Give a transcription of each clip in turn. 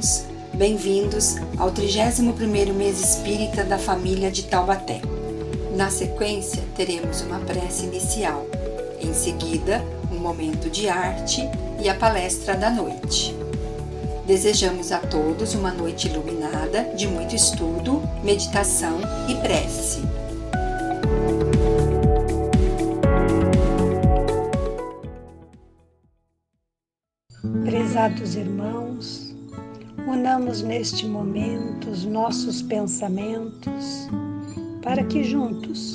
irmãos, bem-vindos ao 31º mês espírita da família de Taubaté. Na sequência, teremos uma prece inicial, em seguida, um momento de arte e a palestra da noite. Desejamos a todos uma noite iluminada de muito estudo, meditação e prece. Prezados irmãos, unamos neste momento os nossos pensamentos para que juntos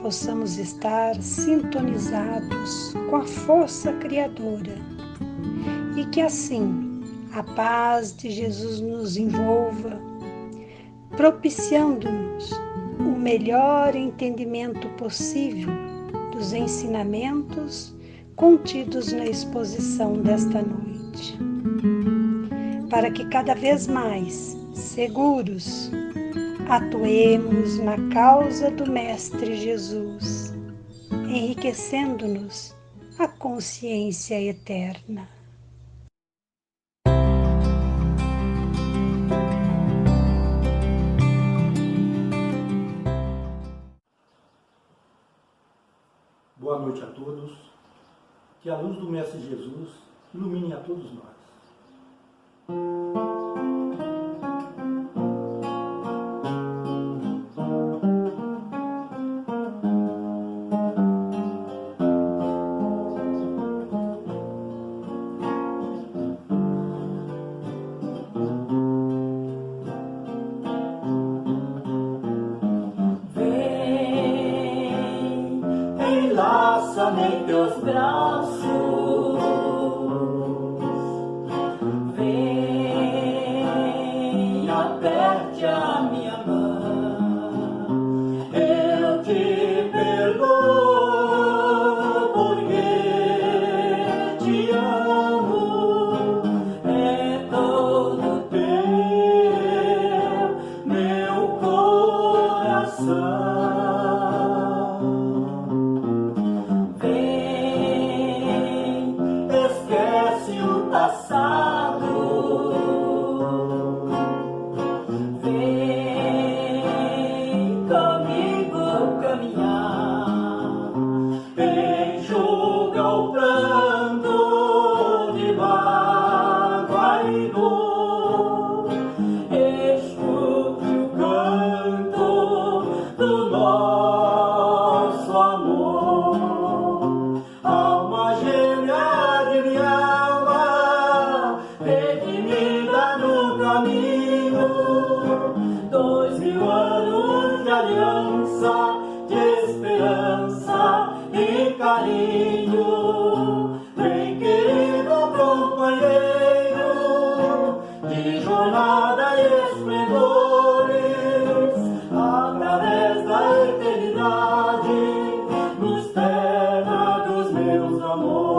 possamos estar sintonizados com a força criadora e que assim a paz de Jesus nos envolva, propiciando-nos o melhor entendimento possível dos ensinamentos contidos na exposição desta noite, para que cada vez mais seguros atuemos na causa do Mestre Jesus, enriquecendo-nos a consciência eterna. Boa noite a todos. Que a luz do Mestre Jesus ilumine a todos nós. Vem, enlaça-me em teus braços. Aperte a minha mão, eu te perdoo, porque te amo, é todo teu, meu coração. Vem, esquece o passado. De esperança e carinho, bem querido companheiro de jornada e esplendores, através da eternidade, nos terra dos meus amores.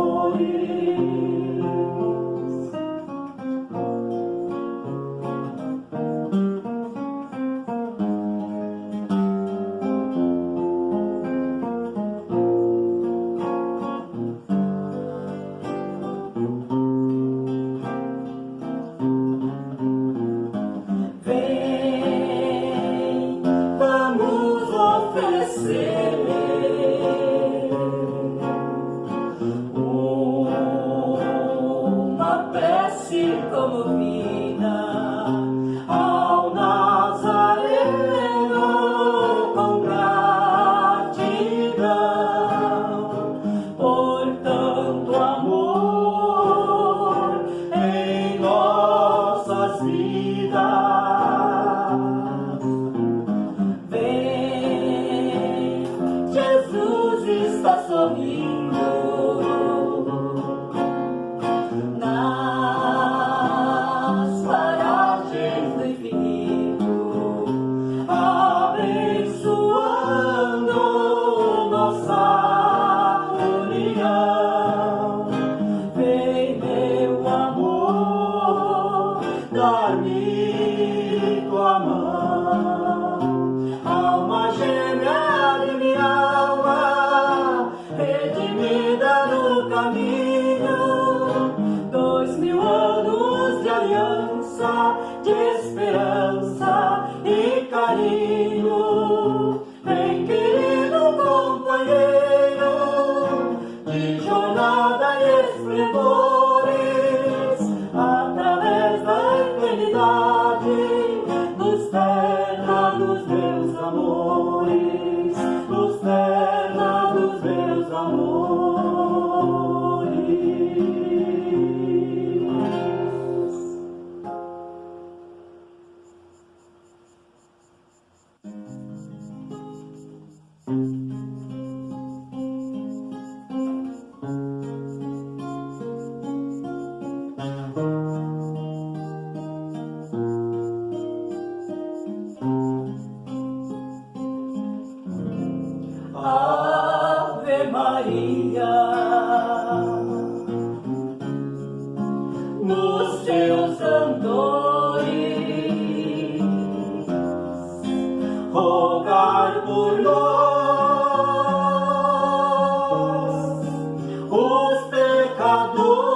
Uma prece comovida ao Nazareno com gratidão por tanto amor em nossas vidas. Vem, Jesus está sorrindo nas paragens do infinito, abençoando nossa união. Vem, meu amor, dar-me tua mão, alma gêmea de minha alma, redimida no caminho. 2000 anos de aliança. aliança de esperança e carinho. Vem, querido companheiro, de jornada e esplendores, através da eternidade, nos terra dos meus amores, nos terra dos meus amores. Ave Maria, nos seus andores, rogai por nós, os pecadores,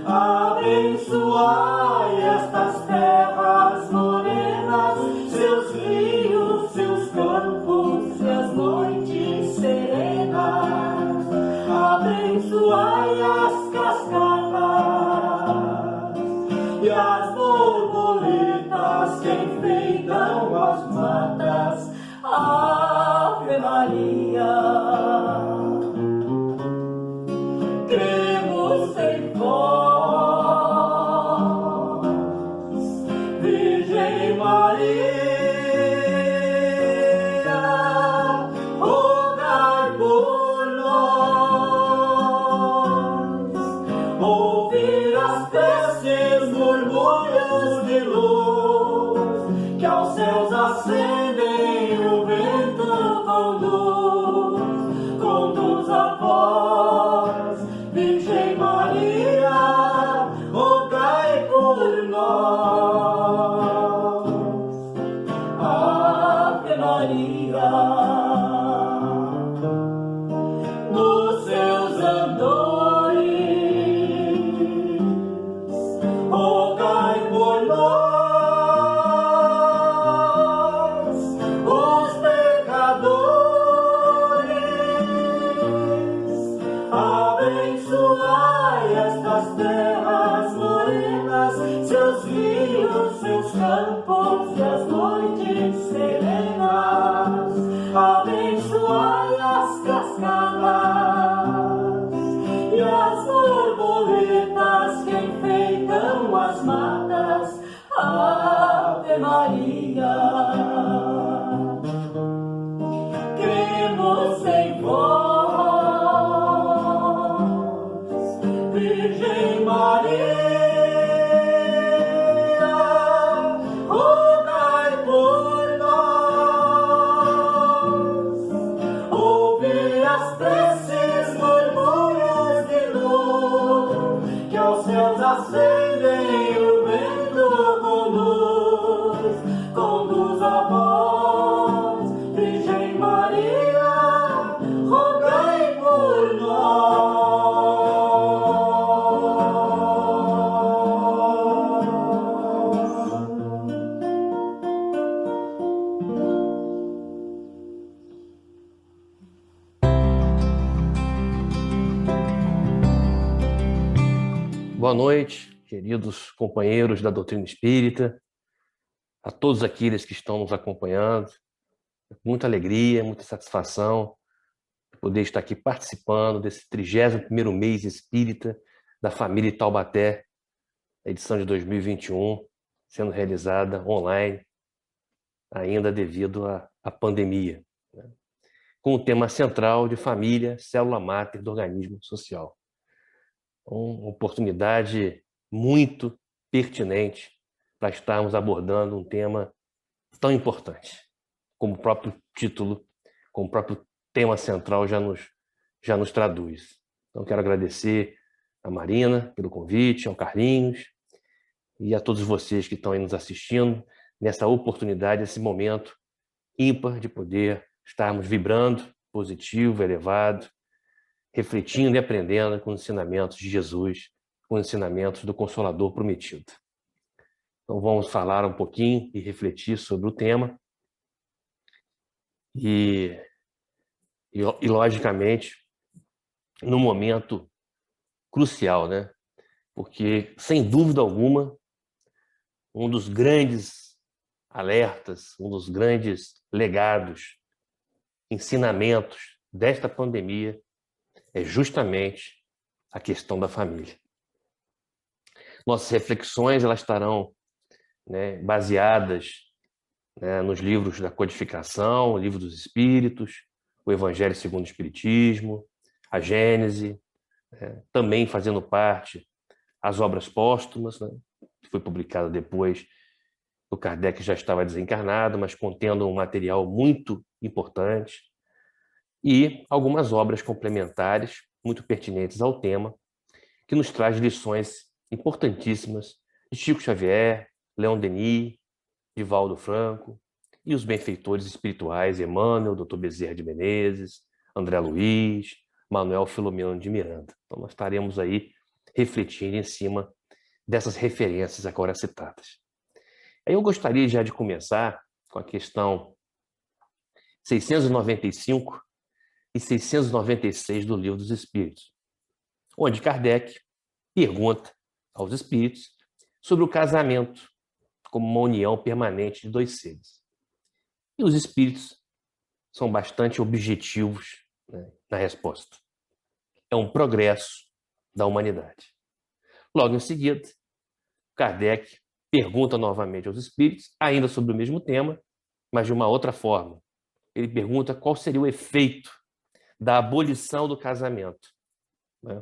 abençoai estas terras morenas, seus rios, seus campos e as noites serenas, abençoai as cascatas e as borboletas que enfeitam as matas. Ave Maria, cremos em vós, Virgem Maria, rogai por nós, ouvir as preces, murmúrios de luz, que aos céus ascendem, o vento conduz a vós, Virgem Maria, rogai por nós. Ave Maria, nos seus andores, rogai por nós, os pecadores, abençoai estas terras morenas, seus rios, seus campos e as noites serenas, abençoai as cascadas e as borboletas que enfeitam as matas. Ave Maria, cremos em vós, Virgem Maria, rogai por nós, ouvir as preces, murmúrios de luz, que aos céus ascendem, o vento conduz a vós, Virgem Maria, rogai por nós. Boa noite, queridos companheiros da doutrina espírita, a todos aqueles que estão nos acompanhando. Muita alegria, muita satisfação de poder estar aqui participando desse 31º mês espírita da família Taubaté, edição de 2021, sendo realizada online, ainda devido à pandemia, né? Com o tema central de família, célula máter do organismo social. Uma oportunidade muito pertinente para estarmos abordando um tema tão importante, como o próprio título, como o próprio tema central já nos traduz. Então, quero agradecer a Marina pelo convite, ao Carlinhos e a todos vocês que estão aí nos assistindo nessa oportunidade, nesse momento ímpar de poder estarmos vibrando, positivo, elevado, refletindo e aprendendo com os ensinamentos de Jesus com os ensinamentos do Consolador Prometido. Então vamos falar um pouquinho e refletir sobre o tema e logicamente, num momento crucial, né? Porque, sem dúvida alguma, um dos grandes alertas, um dos grandes legados, ensinamentos desta pandemia é justamente a questão da família. Nossas reflexões elas estarão, né, baseadas, né, nos livros da codificação, o Livro dos Espíritos, o Evangelho segundo o Espiritismo, a Gênese, também fazendo parte as obras póstumas, né, que foi publicada depois o Kardec já estava desencarnado, mas contendo um material muito importante, e algumas obras complementares muito pertinentes ao tema, que nos traz lições importantíssimas de Chico Xavier, Leon Denis, Divaldo Franco e os benfeitores espirituais Emmanuel, Dr. Bezerra de Menezes, André Luiz, Manuel Filomeno de Miranda. Então nós estaremos aí refletindo em cima dessas referências agora citadas. Aí eu gostaria já de começar com a questão 695 e 696 do Livro dos Espíritos, onde Kardec pergunta aos espíritos sobre o casamento como uma união permanente de dois seres. E os espíritos são bastante objetivos, né, na resposta. É um progresso da humanidade. Logo em seguida, Kardec pergunta novamente aos espíritos, ainda sobre o mesmo tema, mas de uma outra forma. Ele pergunta qual seria o efeito da abolição do casamento, né?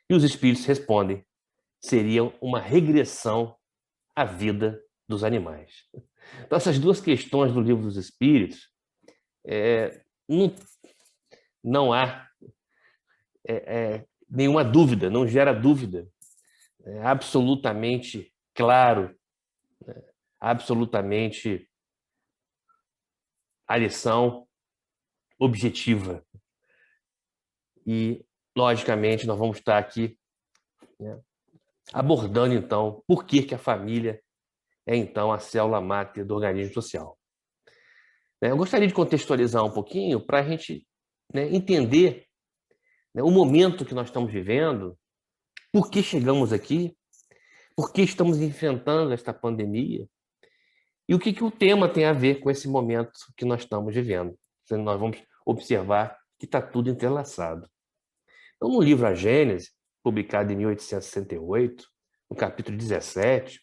E os espíritos respondem: seria uma regressão à vida dos animais. Então, essas duas questões do Livro dos Espíritos, não há nenhuma dúvida, não gera dúvida. É absolutamente claro, absolutamente a lição objetiva. E, logicamente, nós vamos estar aqui, né, abordando, então, por que a família é, então, a célula máter do organismo social. Eu gostaria de contextualizar um pouquinho para a gente, né, entender, né, o momento que nós estamos vivendo, por que chegamos aqui, por que estamos enfrentando esta pandemia e o que o tema tem a ver com esse momento que nós estamos vivendo. Então, nós vamos observar que está tudo entrelaçado. Então, no livro A Gênese, publicado em 1868, no capítulo 17,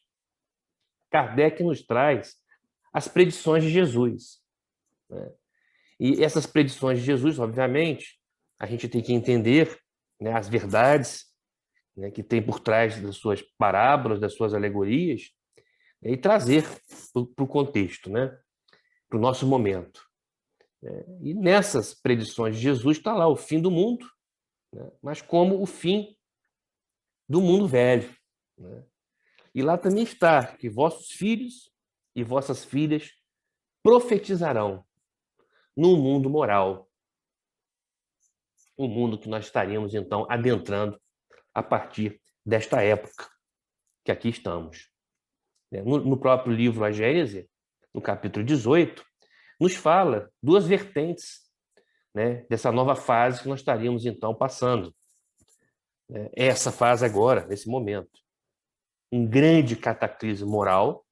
Kardec nos traz as predições de Jesus, né? E essas predições de Jesus, obviamente, a gente tem que entender, né, as verdades, né, que tem por trás das suas parábolas, das suas alegorias, né, e trazer para o contexto, né, para o nosso momento. E nessas predições de Jesus está lá o fim do mundo, né, mas como o fim do mundo velho, né? E lá também está que vossos filhos e vossas filhas profetizarão num mundo moral, um mundo que nós estaríamos, então, adentrando a partir desta época que aqui estamos. No próprio livro A Gênese, no capítulo 18, nos fala duas vertentes, né, dessa nova fase que nós estaríamos, então, passando. Essa fase agora, nesse momento. Um grande cataclismo moral,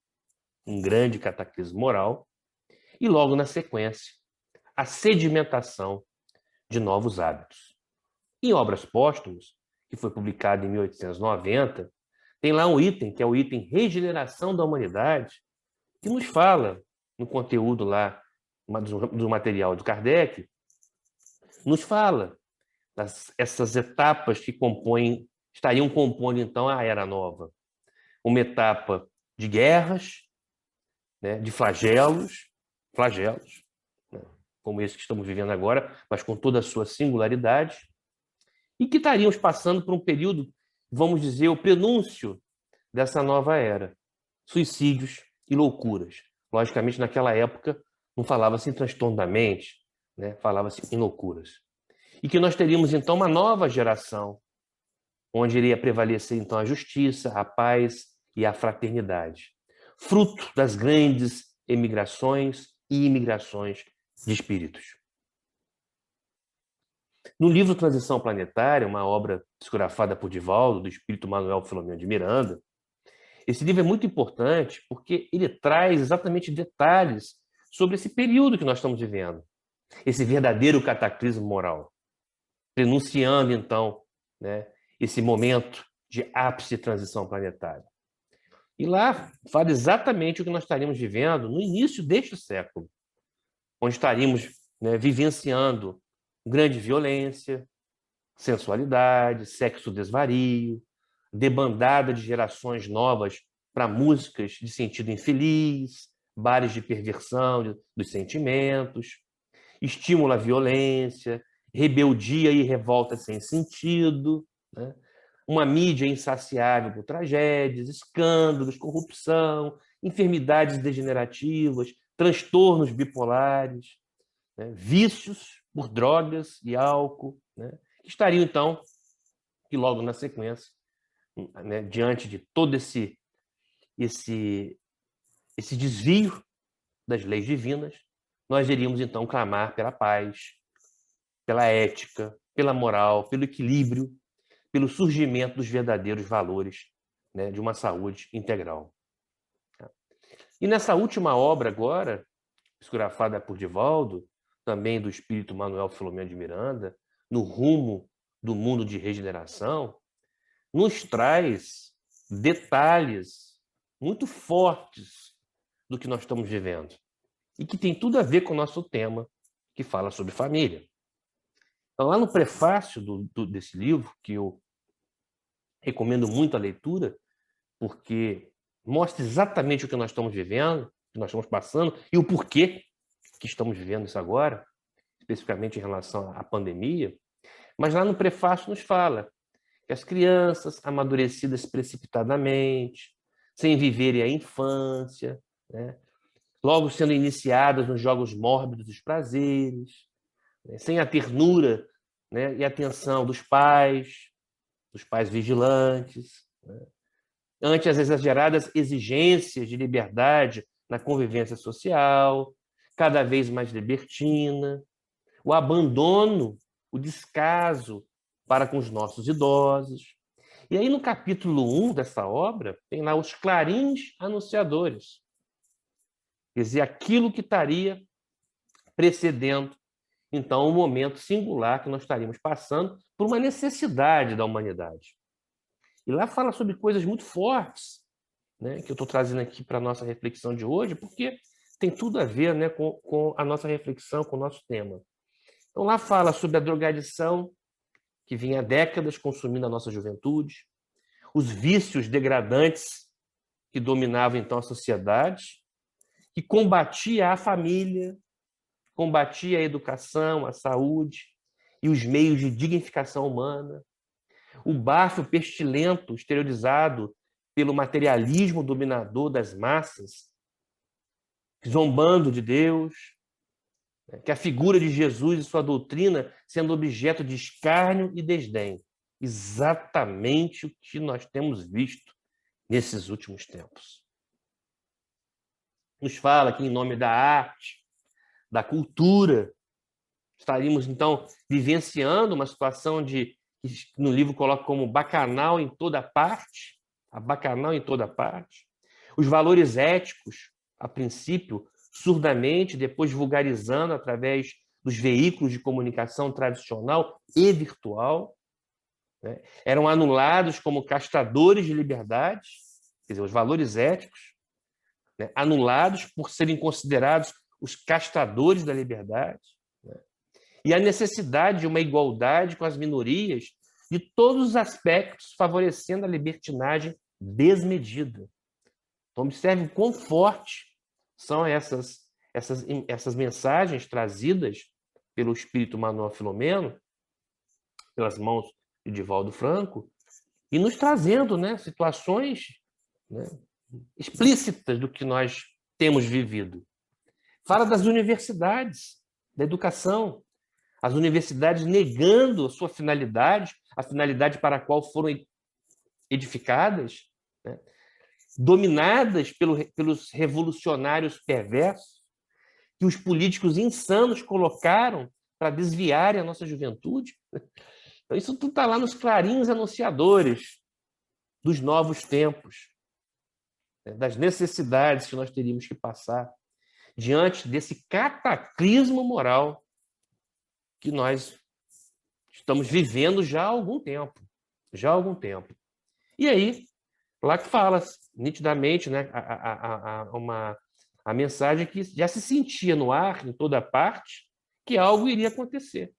e logo na sequência, a sedimentação de novos hábitos. Em Obras Póstumas, que foi publicado em 1890, tem lá um item, que é o item Regeneração da Humanidade, que nos fala, no conteúdo lá do material de Kardec, nos fala essas etapas que estariam compondo, então, a Era Nova. Uma etapa de guerras, né, de flagelos, né, como esse que estamos vivendo agora, mas com toda a sua singularidade, e que estaríamos passando por um período, vamos dizer, o prenúncio dessa nova era. Suicídios e loucuras. Logicamente, naquela época, não falava-se em transtorno da mente, né, falava-se em loucuras. E que nós teríamos, então, uma nova geração, onde iria prevalecer então a justiça, a paz e a fraternidade, fruto das grandes emigrações e imigrações de espíritos. No livro Transição Planetária, uma obra psicografada por Divaldo, do espírito Manuel Filomeno de Miranda, esse livro é muito importante porque ele traz exatamente detalhes sobre esse período que nós estamos vivendo, esse verdadeiro cataclismo moral, prenunciando, então, né, esse momento de ápice de transição planetária. E lá fala exatamente o que nós estaríamos vivendo no início deste século, onde estaríamos, né, vivenciando grande violência, sensualidade, sexo desvario, debandada de gerações novas para músicas de sentido infeliz, bares de perversão dos sentimentos, estímulo à violência, rebeldia e revolta sem sentido, né? Uma mídia insaciável por tragédias, escândalos, corrupção, enfermidades degenerativas, transtornos bipolares, né? Vícios por drogas e álcool, né? Que estariam, então, que logo na sequência, né, diante de todo esse desvio das leis divinas, nós iríamos, então, clamar pela paz, pela ética, pela moral, pelo equilíbrio, pelo surgimento dos verdadeiros valores, né, de uma saúde integral. E nessa última obra agora, psicografada por Divaldo, também do espírito Manuel Filomeno de Miranda, No Rumo do Mundo de Regeneração, nos traz detalhes muito fortes do que nós estamos vivendo e que tem tudo a ver com o nosso tema, que fala sobre família. Então, lá no prefácio desse livro, que eu recomendo muito a leitura, porque mostra exatamente o que nós estamos vivendo, o que nós estamos passando e o porquê que estamos vivendo isso agora, especificamente em relação à pandemia. Mas lá no prefácio nos fala que as crianças amadurecidas precipitadamente, sem viverem a infância, né, logo sendo iniciadas nos jogos mórbidos dos prazeres, né, sem a ternura, né, e atenção dos pais vigilantes, né, ante as exageradas exigências de liberdade na convivência social, cada vez mais libertina, o abandono, o descaso para com os nossos idosos. E aí, no capítulo 1 dessa obra, tem lá os clarins anunciadores. Quer dizer, aquilo que estaria precedendo, então, um momento singular que nós estaríamos passando por uma necessidade da humanidade. E lá fala sobre coisas muito fortes, né, que eu estou trazendo aqui para a nossa reflexão de hoje, porque tem tudo a ver, né, com a nossa reflexão, com o nosso tema. Então, lá fala sobre a drogadição, que vinha há décadas consumindo a nossa juventude, os vícios degradantes que dominavam, então, a sociedade, que combatia a família, combatia a educação, a saúde e os meios de dignificação humana, o bafo pestilento exteriorizado pelo materialismo dominador das massas, zombando de Deus, que a figura de Jesus e sua doutrina sendo objeto de escárnio e desdém. Exatamente o que nós temos visto nesses últimos tempos. Nos fala que, em nome da arte, da cultura, estaríamos, então, vivenciando uma situação que no livro coloca como bacanal em toda parte, a bacanal em toda parte. Os valores éticos, a princípio, surdamente, depois vulgarizando através dos veículos de comunicação tradicional e virtual, né, eram anulados como castradores de liberdade, quer dizer, os valores éticos, né, anulados por serem considerados os castradores da liberdade, né, e a necessidade de uma igualdade com as minorias de todos os aspectos, favorecendo a libertinagem desmedida. Então, observe o quão forte são essas mensagens trazidas pelo espírito Manuel Filomeno, pelas mãos de Divaldo Franco, e nos trazendo, né, situações, né, explícitas do que nós temos vivido. Fala das universidades, da educação, as universidades negando a sua finalidade, a finalidade para a qual foram edificadas, né? Dominadas pelos revolucionários perversos que os políticos insanos colocaram para desviarem a nossa juventude. Então, isso tudo está lá nos clarins anunciadores dos novos tempos, né? Das necessidades que nós teríamos que passar diante desse cataclismo moral que nós estamos vivendo já há algum tempo. Já há algum tempo. E aí, lá que fala nitidamente, né, a mensagem que já se sentia no ar, em toda parte, que algo iria acontecer.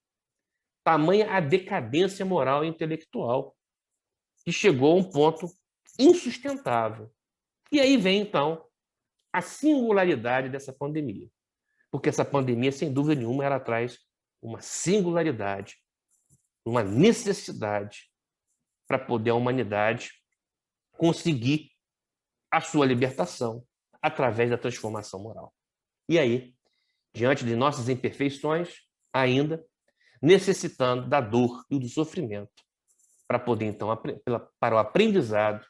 Tamanha a decadência moral e intelectual, que chegou a um ponto insustentável. E aí vem, então, a singularidade dessa pandemia. Porque essa pandemia, sem dúvida nenhuma, ela traz uma singularidade, uma necessidade para poder a humanidade conseguir a sua libertação através da transformação moral. E aí, diante de nossas imperfeições, ainda necessitando da dor e do sofrimento para poder, então, para o aprendizado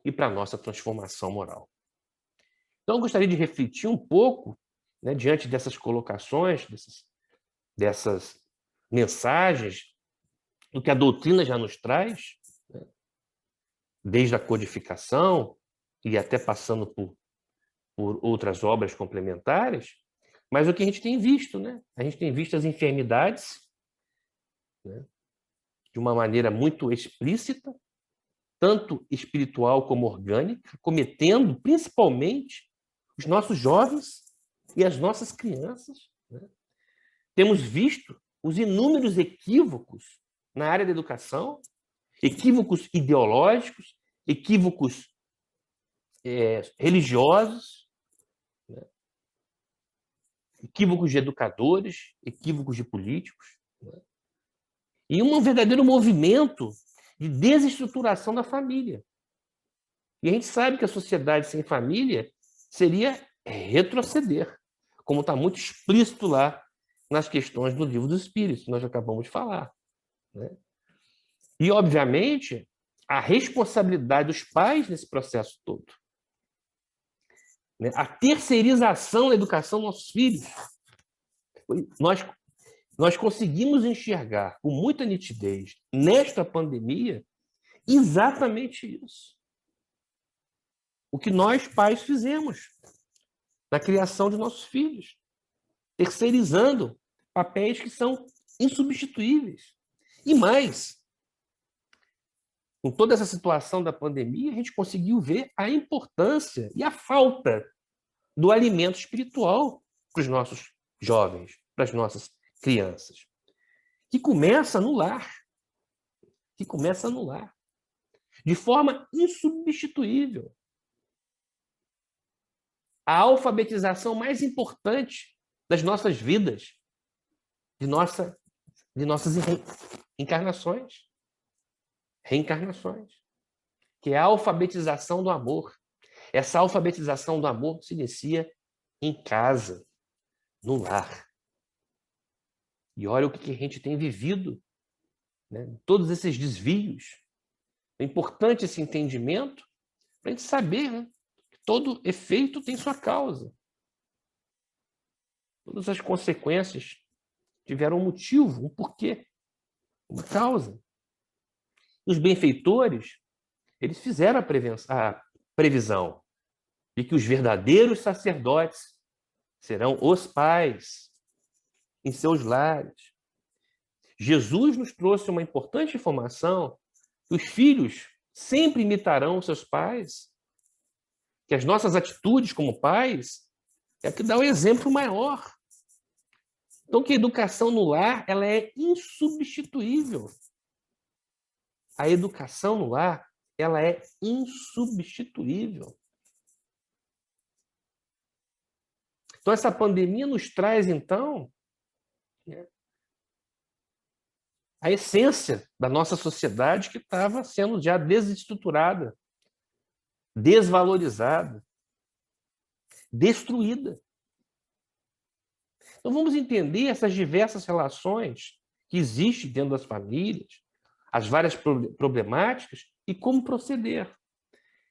e para a nossa transformação moral. Então, eu gostaria de refletir um pouco, né, diante dessas colocações, dessas mensagens, do que a doutrina já nos traz, né, desde a codificação e até passando por outras obras complementares, mas o que a gente tem visto, né? A gente tem visto as enfermidades, né, de uma maneira muito explícita, tanto espiritual como orgânica, cometendo principalmente os nossos jovens e as nossas crianças, né? Temos visto os inúmeros equívocos na área da educação, equívocos ideológicos, equívocos religiosos, né? Equívocos de educadores, equívocos de políticos, né? E um verdadeiro movimento de desestruturação da família. E a gente sabe que a sociedade sem família seria retroceder, como está muito explícito lá nas questões do Livro dos Espíritos, que nós acabamos de falar, né? E, obviamente, a responsabilidade dos pais nesse processo todo, né? A terceirização da educação dos nossos filhos. Nós conseguimos enxergar com muita nitidez, nesta pandemia, exatamente isso. O que nós, pais, fizemos na criação de nossos filhos, terceirizando papéis que são insubstituíveis. E mais, com toda essa situação da pandemia, a gente conseguiu ver a importância e a falta do alimento espiritual para os nossos jovens, para as nossas crianças, que começa no lar, de forma insubstituível. A alfabetização mais importante das nossas vidas, de nossas reencarnações, que é a alfabetização do amor. Essa alfabetização do amor se inicia em casa, no lar. E olha o que a gente tem vivido, né? Todos esses desvios. É importante esse entendimento para a gente saber, né, que todo efeito tem sua causa. Todas as consequências tiveram um motivo, um porquê, uma causa. E os benfeitores, eles fizeram a previsão de que os verdadeiros sacerdotes serão os pais em seus lares. Jesus nos trouxe uma importante informação que os filhos sempre imitarão seus pais, que as nossas atitudes como pais é que dá o exemplo maior. Então, que a educação no lar, ela é insubstituível. A educação no lar, ela é insubstituível. Então, essa pandemia nos traz, então, né, a essência da nossa sociedade que estava sendo já desestruturada, desvalorizada, destruída. Então, vamos entender essas diversas relações que existem dentro das famílias, as várias problemáticas e como proceder.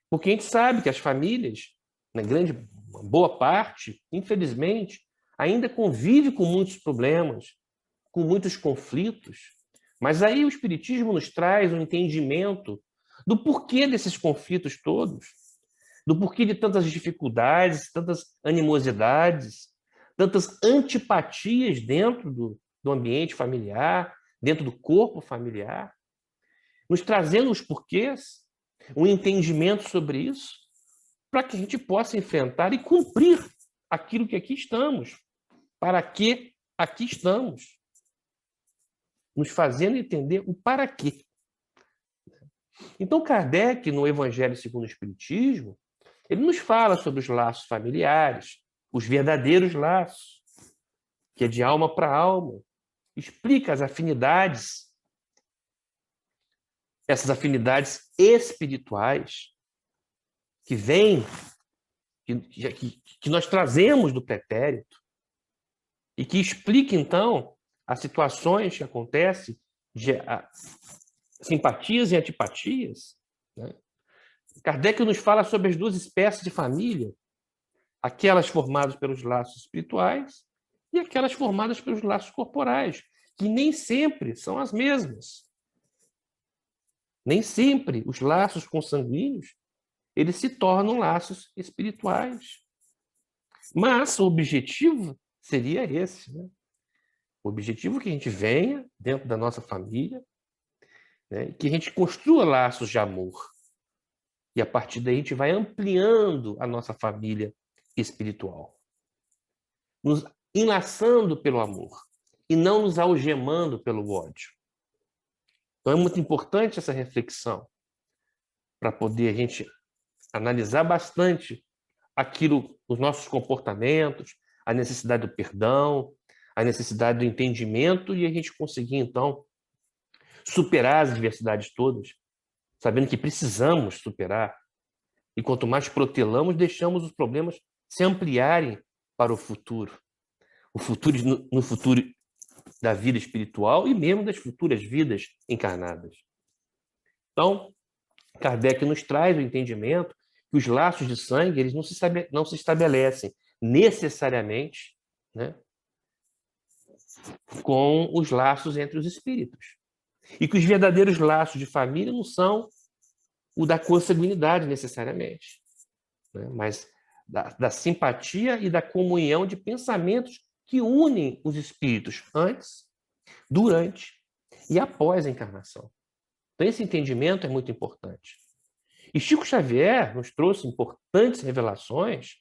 Porque a gente sabe que as famílias, na uma boa parte, infelizmente, ainda convive com muitos problemas, com muitos conflitos. Mas aí o Espiritismo nos traz um entendimento do porquê desses conflitos todos, do porquê de tantas dificuldades, tantas animosidades, tantas antipatias dentro do ambiente familiar, dentro do corpo familiar, nos trazendo os porquês, um entendimento sobre isso, para que a gente possa enfrentar e cumprir aquilo que aqui estamos. Para que aqui estamos? Nos fazendo entender o para quê. Então, Kardec, no Evangelho segundo o Espiritismo, ele nos fala sobre os laços familiares, os verdadeiros laços, que é de alma para alma. Explica as afinidades, essas afinidades espirituais que vêm, que nós trazemos do pretérito e que explica, então, as situações que acontecem de simpatias e antipatias. Né? Kardec nos fala sobre as duas espécies de família, aquelas formadas pelos laços espirituais e aquelas formadas pelos laços corporais, que nem sempre são as mesmas. Nem sempre os laços consanguíneos eles se tornam laços espirituais. Mas o objetivo seria esse. Né? O objetivo é que a gente venha dentro da nossa família, né? Que a gente construa laços de amor. E a partir daí a gente vai ampliando a nossa família espiritual. Nos enlaçando pelo amor e não nos algemando pelo ódio. Então é muito importante essa reflexão para poder a gente analisar bastante os nossos comportamentos, a necessidade do perdão, a necessidade do entendimento e a gente conseguir, então, superar as adversidades todas, sabendo que precisamos superar. E quanto mais protelamos, deixamos os problemas se ampliarem para o futuro. No futuro da vida espiritual e mesmo das futuras vidas encarnadas. Então, Kardec nos traz o entendimento que os laços de sangue eles não se estabelecem necessariamente, né, com os laços entre os espíritos. E que os verdadeiros laços de família não são o da consanguinidade necessariamente, né, mas da simpatia e da comunhão de pensamentos que unem os espíritos antes, durante e após a encarnação. Então, esse entendimento é muito importante. E Chico Xavier nos trouxe importantes revelações,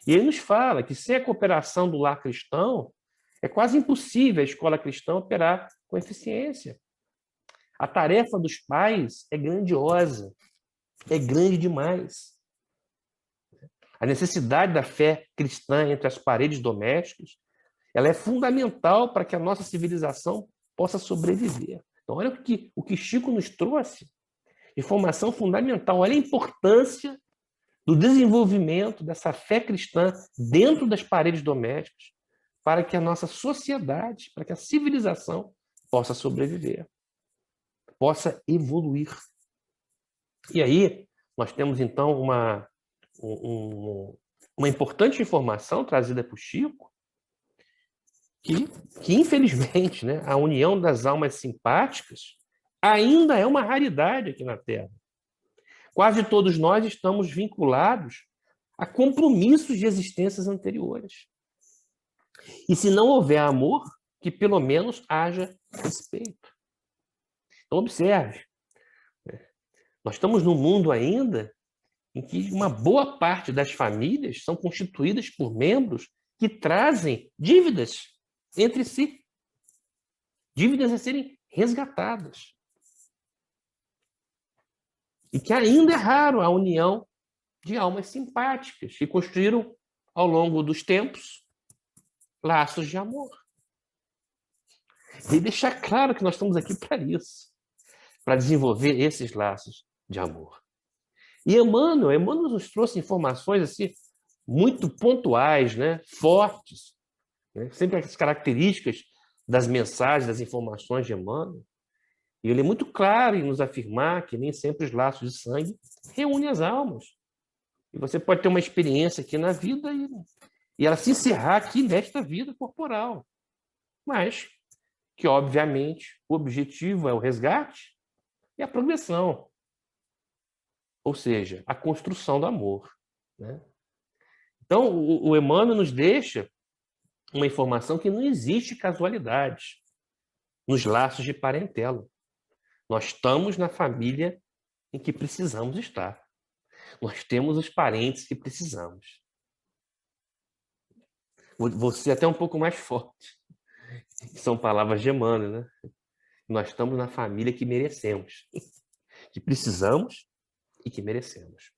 e ele nos fala que sem a cooperação do lar cristão, é quase impossível a escola cristã operar com eficiência. A tarefa dos pais é grandiosa, é grande demais. A necessidade da fé cristã entre as paredes domésticas, ela é fundamental para que a nossa civilização possa sobreviver. Então, olha o que Chico nos trouxe. Informação fundamental. Olha a importância do desenvolvimento dessa fé cristã dentro das paredes domésticas para que a nossa sociedade, para que a civilização possa sobreviver, possa evoluir. E aí, nós temos, então, uma importante informação trazida por Chico, que infelizmente, né, a união das almas simpáticas ainda é uma raridade aqui na Terra. Quase todos nós estamos vinculados a compromissos de existências anteriores. E se não houver amor, que pelo menos haja respeito. Então, observe. Nós estamos num mundo ainda em que uma boa parte das famílias são constituídas por membros que trazem dívidas entre si. Dívidas a serem resgatadas. E que ainda é raro a união de almas simpáticas que construíram, ao longo dos tempos, laços de amor. E deixar claro que nós estamos aqui para isso, para desenvolver esses laços de amor. E Emmanuel nos trouxe informações assim, muito pontuais, né? Fortes, né? Sempre as características das mensagens, das informações de Emmanuel. E ele é muito claro em nos afirmar que nem sempre os laços de sangue reúnem as almas. E você pode ter uma experiência aqui na vida e ela se encerrar aqui nesta vida corporal. Mas que, obviamente, o objetivo é o resgate e a progressão. Ou seja, a construção do amor, né? Então, o Emmanuel nos deixa uma informação que não existe casualidade nos laços de parentela. Nós estamos na família em que precisamos estar. Nós temos os parentes que precisamos. Vou ser até um pouco mais forte. São palavras de Emmanuel, né? Nós estamos na família que merecemos, que precisamos e que merecemos.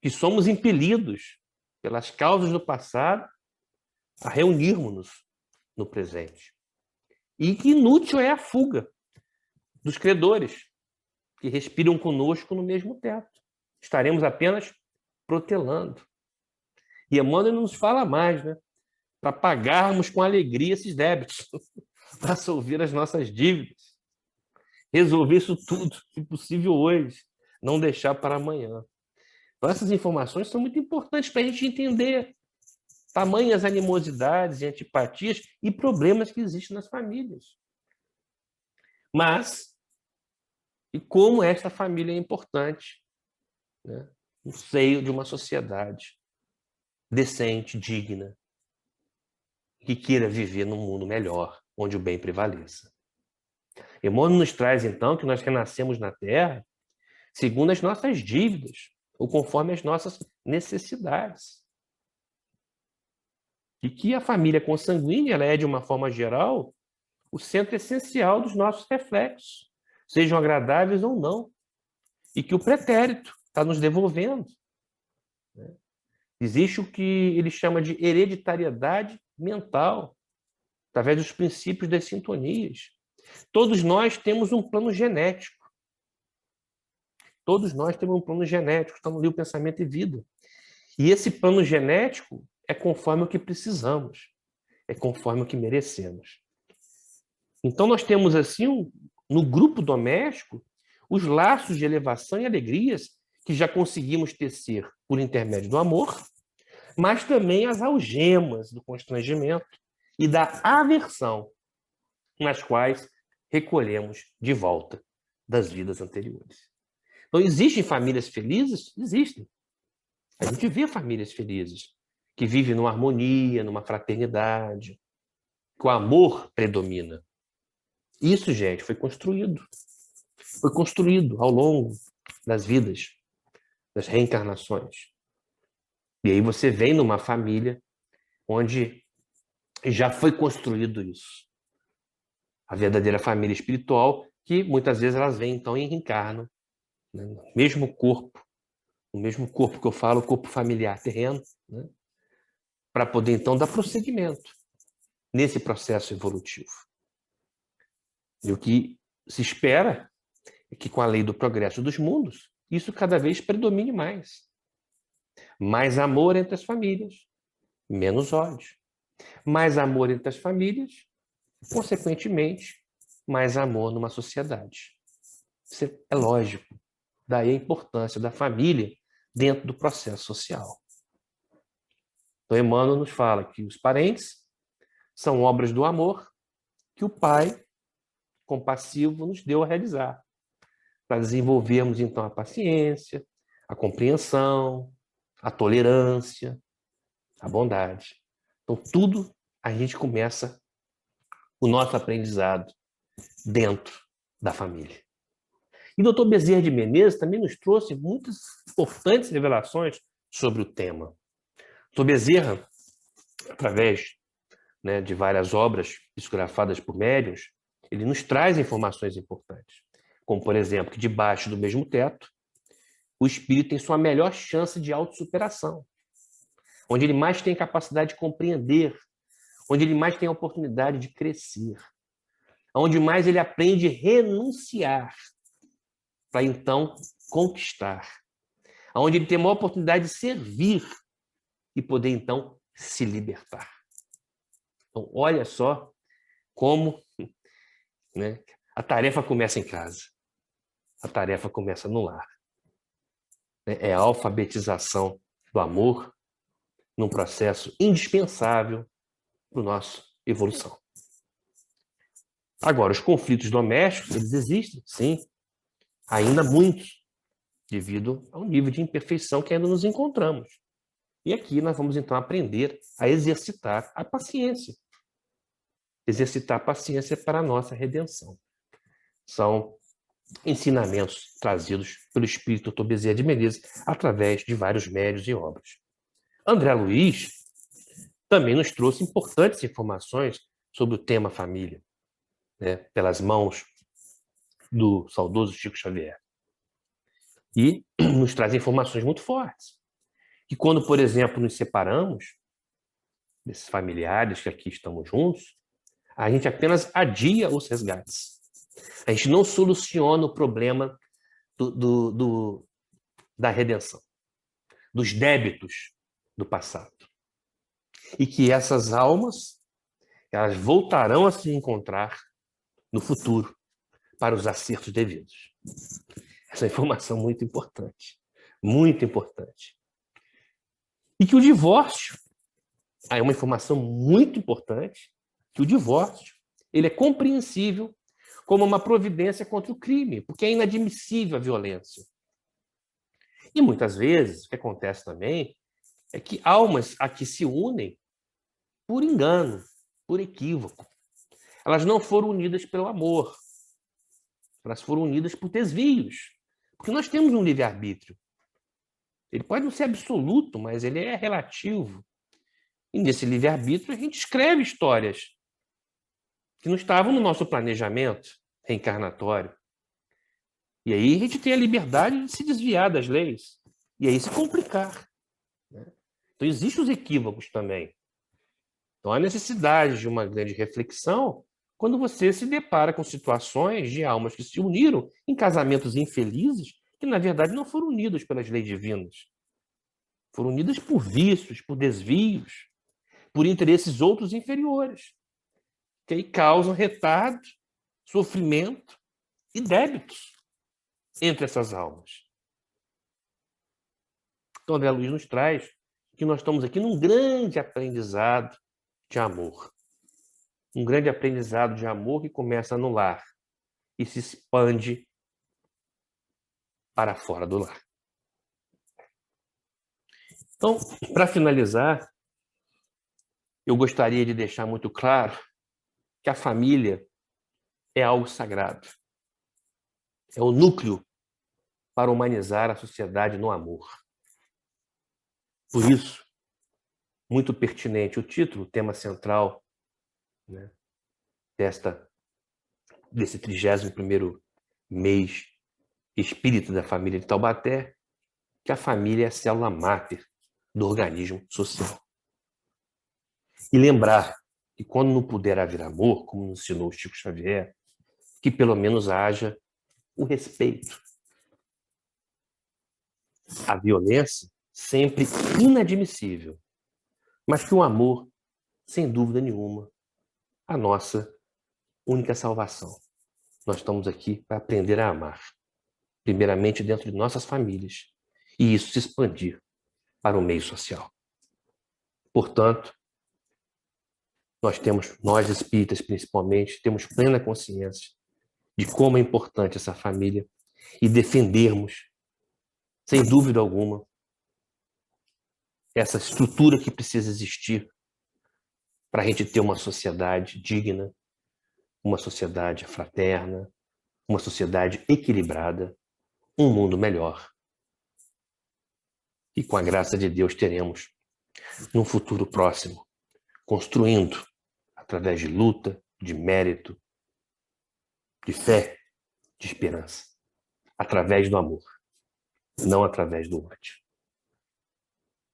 Que somos impelidos pelas causas do passado a reunirmos-nos no presente. E que inútil é a fuga dos credores que respiram conosco no mesmo teto. Estaremos apenas protelando. E Emmanuel nos fala mais, né? Para pagarmos com alegria esses débitos, para solver as nossas dívidas, resolver isso tudo, se possível hoje, não deixar para amanhã. Então, essas informações são muito importantes para a gente entender tamanhas animosidades e antipatias e problemas que existem nas famílias. Mas, e como esta família é importante, né, no seio de uma sociedade decente, digna, que queira viver num mundo melhor, onde o bem prevaleça. Emmanuel nos traz, então, que nós renascemos na Terra segundo as nossas dívidas, ou conforme as nossas necessidades. E que a família consanguínea ela é, de uma forma geral, o centro essencial dos nossos reflexos, sejam agradáveis ou não. E que o pretérito está nos devolvendo. Existe o que ele chama de hereditariedade mental, através dos princípios das sintonias. Todos nós temos um plano genético. Todos nós temos um plano genético, está no livro Pensamento e Vida. E esse plano genético é conforme o que precisamos, é conforme o que merecemos. Então nós temos assim, no grupo doméstico, os laços de elevação e alegrias que já conseguimos tecer por intermédio do amor, mas também as algemas do constrangimento e da aversão, nas quais recolhemos de volta das vidas anteriores. Então, existem famílias felizes? Existem. A gente vê famílias felizes, que vivem numa harmonia, numa fraternidade, que o amor predomina. Isso, gente, foi construído. Foi construído ao longo das vidas, das reencarnações. E aí você vem numa família onde já foi construído isso. A verdadeira família espiritual, que muitas vezes elas vêm então e reencarnam, né, no mesmo corpo que eu falo, o corpo familiar terreno, né, para poder então dar prosseguimento nesse processo evolutivo. E o que se espera é que, com a lei do progresso dos mundos, isso cada vez predomine mais. Mais amor entre as famílias, menos ódio. Mais amor entre as famílias, consequentemente, mais amor numa sociedade. Isso é lógico. Daí a importância da família dentro do processo social. Então, Emmanuel nos fala que os parentes são obras do amor que o Pai compassivo nos deu a realizar, para desenvolvermos, então, a paciência, a compreensão, a tolerância, a bondade. Então, tudo a gente começa o nosso aprendizado dentro da família. E o Dr. Bezerra de Menezes também nos trouxe muitas importantes revelações sobre o tema. O Dr. Bezerra, através, né, de várias obras psicografadas por médiuns, ele nos traz informações importantes, como, por exemplo, que debaixo do mesmo teto, o espírito tem sua melhor chance de autossuperação, onde ele mais tem capacidade de compreender, onde ele mais tem a oportunidade de crescer, onde mais ele aprende a renunciar para então conquistar, onde ele tem a maior oportunidade de servir e poder então se libertar. Então, olha só como, né, A tarefa começa em casa. A tarefa começa no lar. É a alfabetização do amor num processo indispensável para a nossa evolução. Agora, os conflitos domésticos, eles existem, sim, ainda muitos, devido ao nível de imperfeição que ainda nos encontramos. E aqui nós vamos, então, aprender a exercitar a paciência. Exercitar a paciência para a nossa redenção. São ensinamentos trazidos pelo espírito Dr. Bezerra de Menezes através de vários médiuns e obras. André Luiz também nos trouxe importantes informações sobre o tema família, né, pelas mãos do saudoso Chico Xavier. E nos traz informações muito fortes. Que quando, por exemplo, nos separamos desses familiares que aqui estamos juntos, a gente apenas adia os resgates. A gente não soluciona o problema da redenção, dos débitos do passado. E que essas almas, elas voltarão a se encontrar no futuro para os acertos devidos. Essa é uma informação muito importante. Muito importante. E que o divórcio, é uma informação muito importante, que o divórcio, ele é compreensível como uma providência contra o crime, porque é inadmissível a violência. E muitas vezes, o que acontece também, é que almas aqui se unem por engano, por equívoco. Elas não foram unidas pelo amor. Elas foram unidas por desvios. Porque nós temos um livre-arbítrio. Ele pode não ser absoluto, mas ele é relativo. E nesse livre-arbítrio a gente escreve histórias que não estavam no nosso planejamento reencarnatório. E aí a gente tem a liberdade de se desviar das leis. E aí se complicar. Então existem os equívocos também. Então há necessidade de uma grande reflexão quando você se depara com situações de almas que se uniram em casamentos infelizes que, na verdade, não foram unidos pelas leis divinas. Foram unidas por vícios, por desvios, por interesses outros inferiores, que aí causam retardo, sofrimento e débitos entre essas almas. Então, André Luiz nos traz que nós estamos aqui num grande aprendizado de amor. Um grande aprendizado de amor que começa no lar e se expande para fora do lar. Então, para finalizar, eu gostaria de deixar muito claro que a família é algo sagrado. É o núcleo para humanizar a sociedade no amor. Por isso, muito pertinente o título, o tema central, né, desse 31º mês espírita da família de Taubaté, que a família é a célula máter do organismo social. E lembrar que quando não puder haver amor, como nos ensinou o Chico Xavier, que pelo menos haja o respeito. A violência, sempre inadmissível, mas que o amor, sem dúvida nenhuma, a nossa única salvação. Nós estamos aqui para aprender a amar, primeiramente dentro de nossas famílias, e isso se expandir para o meio social. Portanto, nós espíritas principalmente, temos plena consciência de como é importante essa família e defendermos, sem dúvida alguma, essa estrutura que precisa existir para a gente ter uma sociedade digna, uma sociedade fraterna, uma sociedade equilibrada, um mundo melhor. E com a graça de Deus teremos, num futuro próximo, construindo, através de luta, de mérito, de fé, de esperança, através do amor, não através do ódio.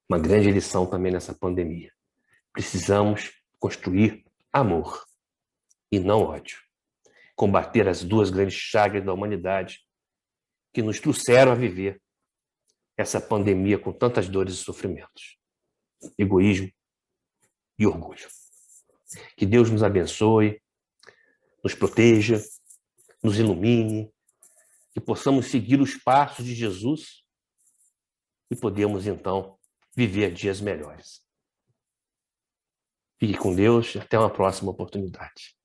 Uma grande lição também nessa pandemia. Precisamos construir amor e não ódio. Combater as duas grandes chagas da humanidade que nos trouxeram a viver essa pandemia com tantas dores e sofrimentos. Egoísmo e orgulho. Que Deus nos abençoe, nos proteja, nos ilumine, que possamos seguir os passos de Jesus e podemos, então, viver dias melhores. Fique com Deus e até uma próxima oportunidade.